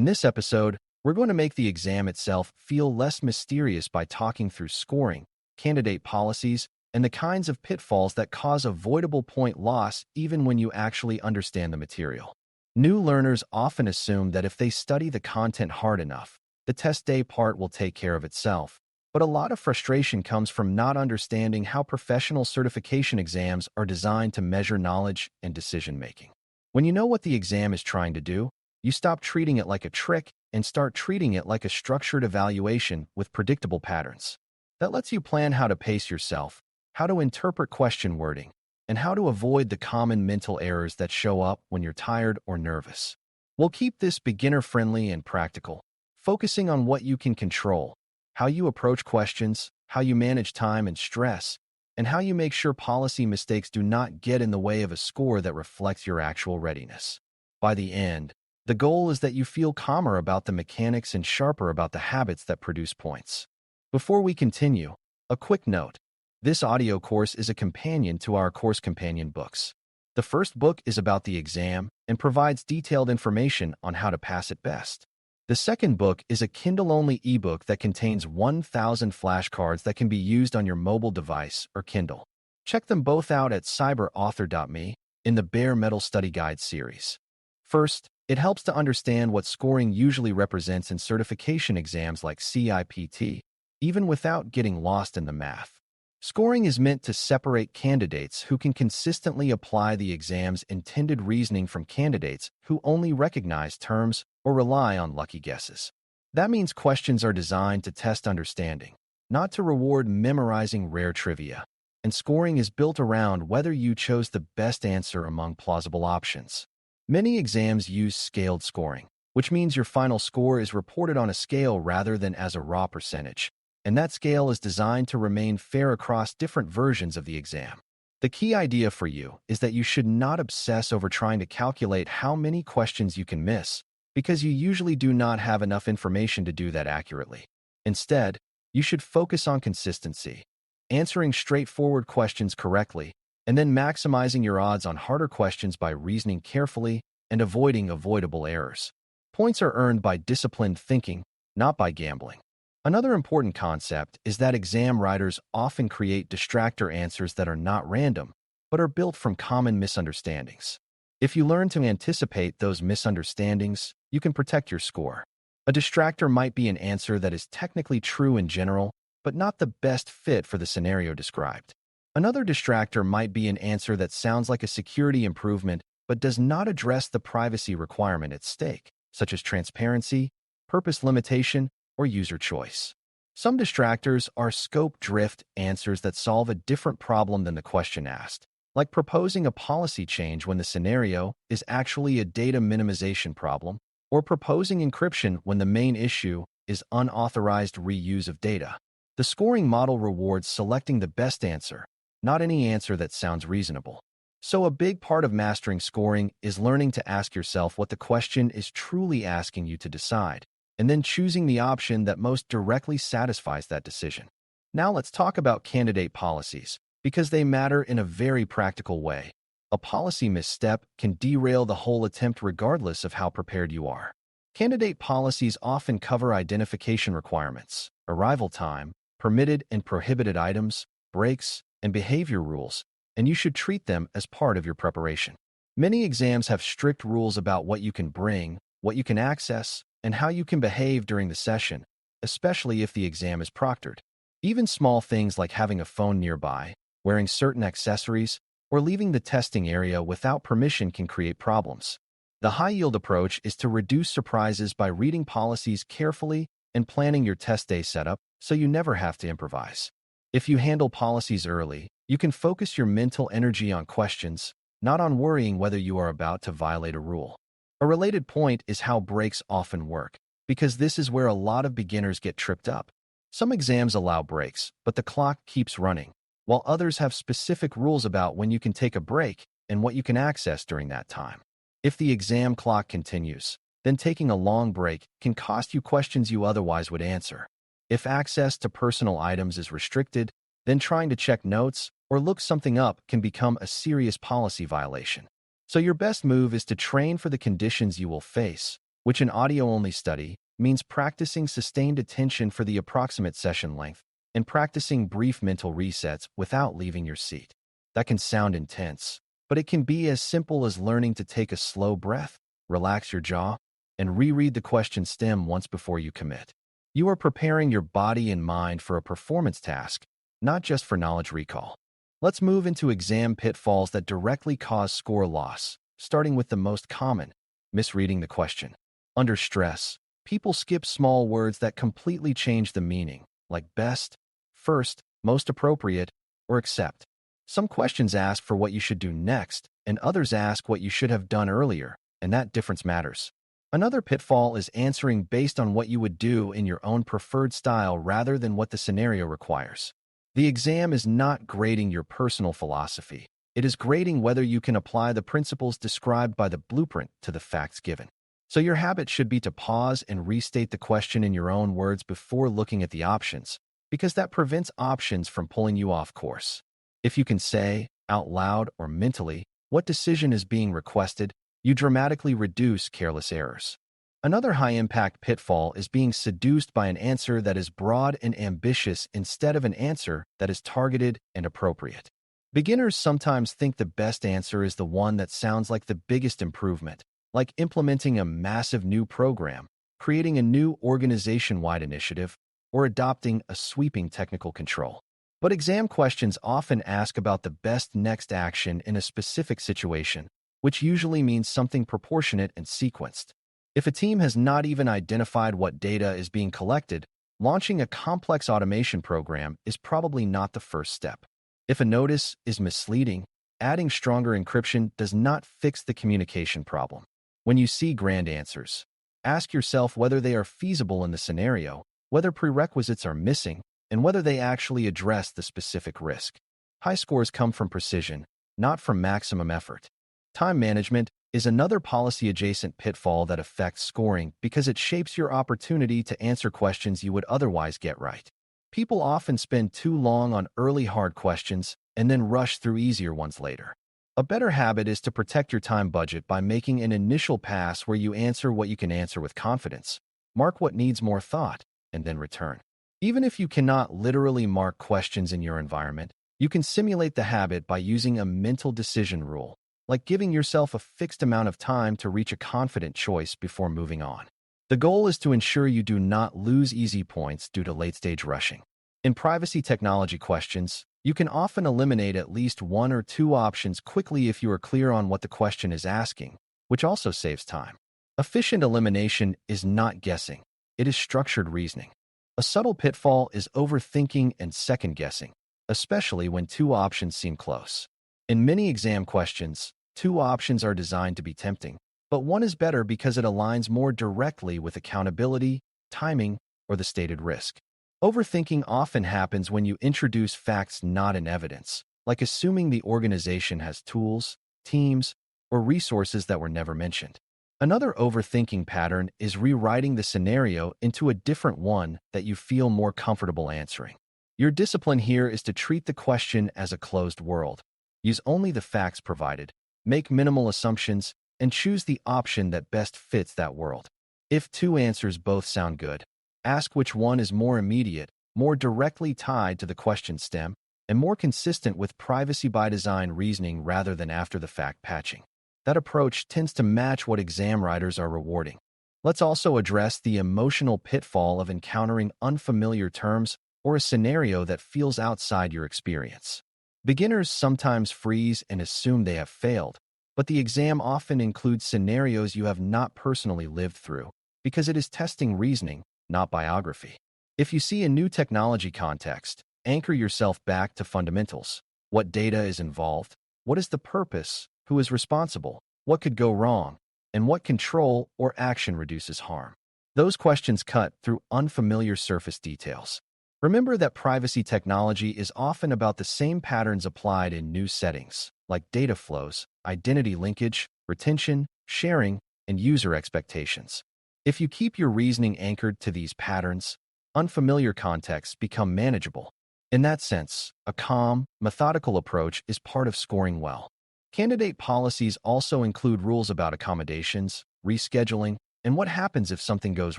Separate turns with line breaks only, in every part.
In this episode, we're going to make the exam itself feel less mysterious by talking through scoring, candidate policies, and the kinds of pitfalls that cause avoidable point loss even when you actually understand the material. New learners often assume that if they study the content hard enough, the test day part will take care of itself. But a lot of frustration comes from not understanding how professional certification exams are designed to measure knowledge and decision-making. When you know what the exam is trying to do, you stop treating it like a trick and start treating it like a structured evaluation with predictable patterns. That lets you plan how to pace yourself, how to interpret question wording, and how to avoid the common mental errors that show up when you're tired or nervous. We'll keep this beginner-friendly and practical, focusing on what you can control, how you approach questions, how you manage time and stress, and how you make sure policy mistakes do not get in the way of a score that reflects your actual readiness. By the end, the goal is that you feel calmer about the mechanics and sharper about the habits that produce points. Before we continue, a quick note. This audio course is a companion to our course companion books. The first book is about the exam and provides detailed information on how to pass it best. The second book is a Kindle-only ebook that contains 1,000 flashcards that can be used on your mobile device or Kindle. Check them both out at cyber.author.me in the Bare Metal Study Guide series. First, it helps to understand what scoring usually represents in certification exams like CIPT, even without getting lost in the math. Scoring is meant to separate candidates who can consistently apply the exam's intended reasoning from candidates who only recognize terms or rely on lucky guesses. That means questions are designed to test understanding, not to reward memorizing rare trivia. And scoring is built around whether you chose the best answer among plausible options. Many exams use scaled scoring, which means your final score is reported on a scale rather than as a raw percentage. And that scale is designed to remain fair across different versions of the exam. The key idea for you is that you should not obsess over trying to calculate how many questions you can miss, because you usually do not have enough information to do that accurately. Instead, you should focus on consistency, answering straightforward questions correctly, and then maximizing your odds on harder questions by reasoning carefully and avoiding avoidable errors. Points are earned by disciplined thinking, not by gambling. Another important concept is that exam writers often create distractor answers that are not random, but are built from common misunderstandings. If you learn to anticipate those misunderstandings, you can protect your score. A distractor might be an answer that is technically true in general, but not the best fit for the scenario described. Another distractor might be an answer that sounds like a security improvement but does not address the privacy requirement at stake, such as transparency, purpose limitation, or user choice. Some distractors are scope drift answers that solve a different problem than the question asked, like proposing a policy change when the scenario is actually a data minimization problem, or proposing encryption when the main issue is unauthorized reuse of data. The scoring model rewards selecting the best answer, not any answer that sounds reasonable. So a big part of mastering scoring is learning to ask yourself what the question is truly asking you to decide, and then choosing the option that most directly satisfies that decision. Now let's talk about candidate policies, because they matter in a very practical way. A policy misstep can derail the whole attempt regardless of how prepared you are. Candidate policies often cover identification requirements, arrival time, permitted and prohibited items, breaks, and behavior rules, and you should treat them as part of your preparation. Many exams have strict rules about what you can bring, what you can access, and how you can behave during the session, especially if the exam is proctored. Even small things like having a phone nearby, wearing certain accessories, or leaving the testing area without permission can create problems. The high-yield approach is to reduce surprises by reading policies carefully and planning your test day setup so you never have to improvise. If you handle policies early, you can focus your mental energy on questions, not on worrying whether you are about to violate a rule. A related point is how breaks often work, because this is where a lot of beginners get tripped up. Some exams allow breaks, but the clock keeps running, while others have specific rules about when you can take a break and what you can access during that time. If the exam clock continues, then taking a long break can cost you questions you otherwise would answer. If access to personal items is restricted, then trying to check notes or look something up can become a serious policy violation. So your best move is to train for the conditions you will face, which in audio-only study means practicing sustained attention for the approximate session length and practicing brief mental resets without leaving your seat. That can sound intense, but it can be as simple as learning to take a slow breath, relax your jaw, and reread the question stem once before you commit. You are preparing your body and mind for a performance task, not just for knowledge recall. Let's move into exam pitfalls that directly cause score loss, starting with the most common, misreading the question. Under stress, people skip small words that completely change the meaning, like best, first, most appropriate, or accept. Some questions ask for what you should do next, and others ask what you should have done earlier, and that difference matters. Another pitfall is answering based on what you would do in your own preferred style rather than what the scenario requires. The exam is not grading your personal philosophy. It is grading whether you can apply the principles described by the blueprint to the facts given. So your habit should be to pause and restate the question in your own words before looking at the options, because that prevents options from pulling you off course. If you can say, out loud or mentally, what decision is being requested, you dramatically reduce careless errors. Another high-impact pitfall is being seduced by an answer that is broad and ambitious instead of an answer that is targeted and appropriate. Beginners sometimes think the best answer is the one that sounds like the biggest improvement, like implementing a massive new program, creating a new organization-wide initiative, or adopting a sweeping technical control. But exam questions often ask about the best next action in a specific situation, which usually means something proportionate and sequenced. If a team has not even identified what data is being collected, launching a complex automation program is probably not the first step. If a notice is misleading, adding stronger encryption does not fix the communication problem. When you see grand answers, ask yourself whether they are feasible in the scenario, whether prerequisites are missing, and whether they actually address the specific risk. High scores come from precision, not from maximum effort. Time management is another policy-adjacent pitfall that affects scoring because it shapes your opportunity to answer questions you would otherwise get right. People often spend too long on early hard questions and then rush through easier ones later. A better habit is to protect your time budget by making an initial pass where you answer what you can answer with confidence, mark what needs more thought, and then return. Even if you cannot literally mark questions in your environment, you can simulate the habit by using a mental decision rule, like giving yourself a fixed amount of time to reach a confident choice before moving on. The goal is to ensure you do not lose easy points due to late-stage rushing. In privacy technology questions, you can often eliminate at least one or two options quickly if you are clear on what the question is asking, which also saves time. Efficient elimination is not guessing. It is structured reasoning. A subtle pitfall is overthinking and second-guessing, especially when two options seem close. In many exam questions, two options are designed to be tempting, but one is better because it aligns more directly with accountability, timing, or the stated risk. Overthinking often happens when you introduce facts not in evidence, like assuming the organization has tools, teams, or resources that were never mentioned. Another overthinking pattern is rewriting the scenario into a different one that you feel more comfortable answering. Your discipline here is to treat the question as a closed world. Use only the facts provided, make minimal assumptions, and choose the option that best fits that world. If two answers both sound good, ask which one is more immediate, more directly tied to the question stem, and more consistent with privacy by design reasoning rather than after-the-fact patching. That approach tends to match what exam writers are rewarding. Let's also address the emotional pitfall of encountering unfamiliar terms or a scenario that feels outside your experience. Beginners sometimes freeze and assume they have failed, but the exam often includes scenarios you have not personally lived through because it is testing reasoning, not biography. If you see a new technology context, anchor yourself back to fundamentals. What data is involved? What is the purpose? Who is responsible? What could go wrong? And what control or action reduces harm? Those questions cut through unfamiliar surface details. Remember that privacy technology is often about the same patterns applied in new settings, like data flows, identity linkage, retention, sharing, and user expectations. If you keep your reasoning anchored to these patterns, unfamiliar contexts become manageable. In that sense, a calm, methodical approach is part of scoring well. Candidate policies also include rules about accommodations, rescheduling, and what happens if something goes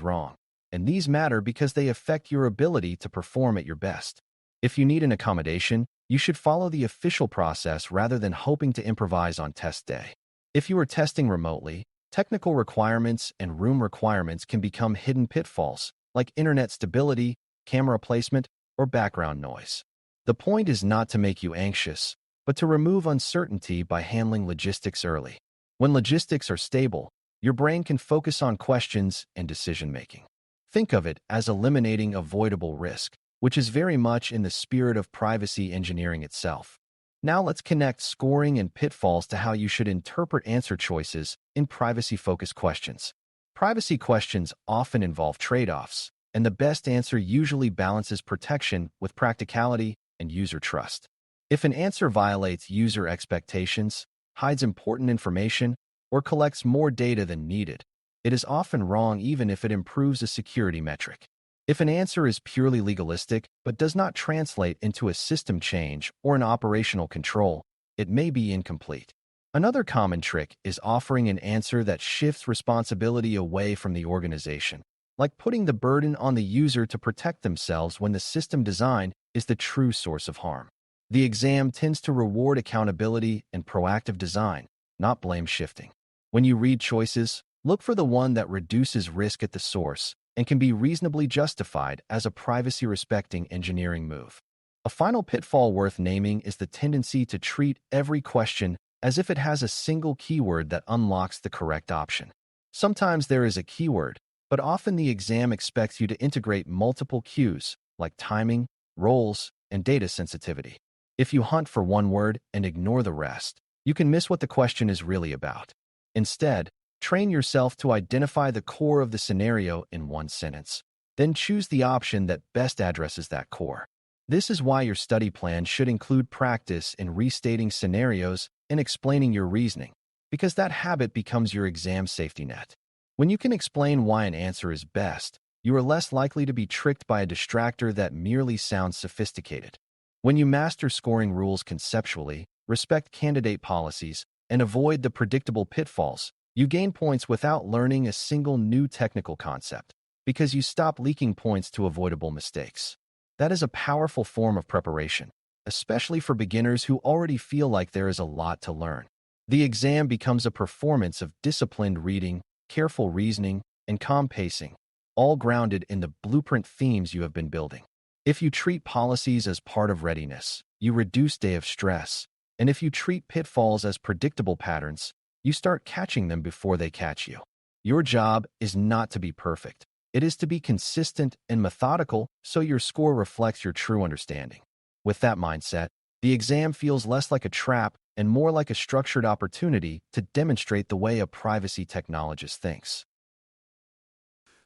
wrong. And these matter because they affect your ability to perform at your best. If you need an accommodation, you should follow the official process rather than hoping to improvise on test day. If you are testing remotely, technical requirements and room requirements can become hidden pitfalls, like internet stability, camera placement, or background noise. The point is not to make you anxious, but to remove uncertainty by handling logistics early. When logistics are stable, your brain can focus on questions and decision-making. Think of it as eliminating avoidable risk, which is very much in the spirit of privacy engineering itself. Now let's connect scoring and pitfalls to how you should interpret answer choices in privacy-focused questions. Privacy questions often involve trade-offs, and the best answer usually balances protection with practicality and user trust. If an answer violates user expectations, hides important information, or collects more data than needed, it is often wrong even if it improves a security metric. If an answer is purely legalistic but does not translate into a system change or an operational control, it may be incomplete. Another common trick is offering an answer that shifts responsibility away from the organization, like putting the burden on the user to protect themselves when the system design is the true source of harm. The exam tends to reward accountability and proactive design, not blame shifting. When you read choices, look for the one that reduces risk at the source and can be reasonably justified as a privacy-respecting engineering move. A final pitfall worth naming is the tendency to treat every question as if it has a single keyword that unlocks the correct option. Sometimes there is a keyword, but often the exam expects you to integrate multiple cues like timing, roles, and data sensitivity. If you hunt for one word and ignore the rest, you can miss what the question is really about. Instead, train yourself to identify the core of the scenario in one sentence. Then choose the option that best addresses that core. This is why your study plan should include practice in restating scenarios and explaining your reasoning, because that habit becomes your exam safety net. When you can explain why an answer is best, you are less likely to be tricked by a distractor that merely sounds sophisticated. When you master scoring rules conceptually, respect candidate policies, and avoid the predictable pitfalls, you gain points without learning a single new technical concept, because you stop leaking points to avoidable mistakes. That is a powerful form of preparation, especially for beginners who already feel like there is a lot to learn. The exam becomes a performance of disciplined reading, careful reasoning, and calm pacing, all grounded in the blueprint themes you have been building. If you treat policies as part of readiness, you reduce day of stress, and if you treat pitfalls as predictable patterns, you start catching them before they catch you. Your job is not to be perfect. It is to be consistent and methodical so your score reflects your true understanding. With that mindset, the exam feels less like a trap and more like a structured opportunity to demonstrate the way a privacy technologist thinks.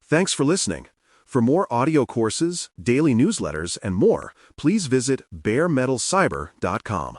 Thanks for listening. For more audio courses, daily newsletters, and more, please visit DailyCyber.News.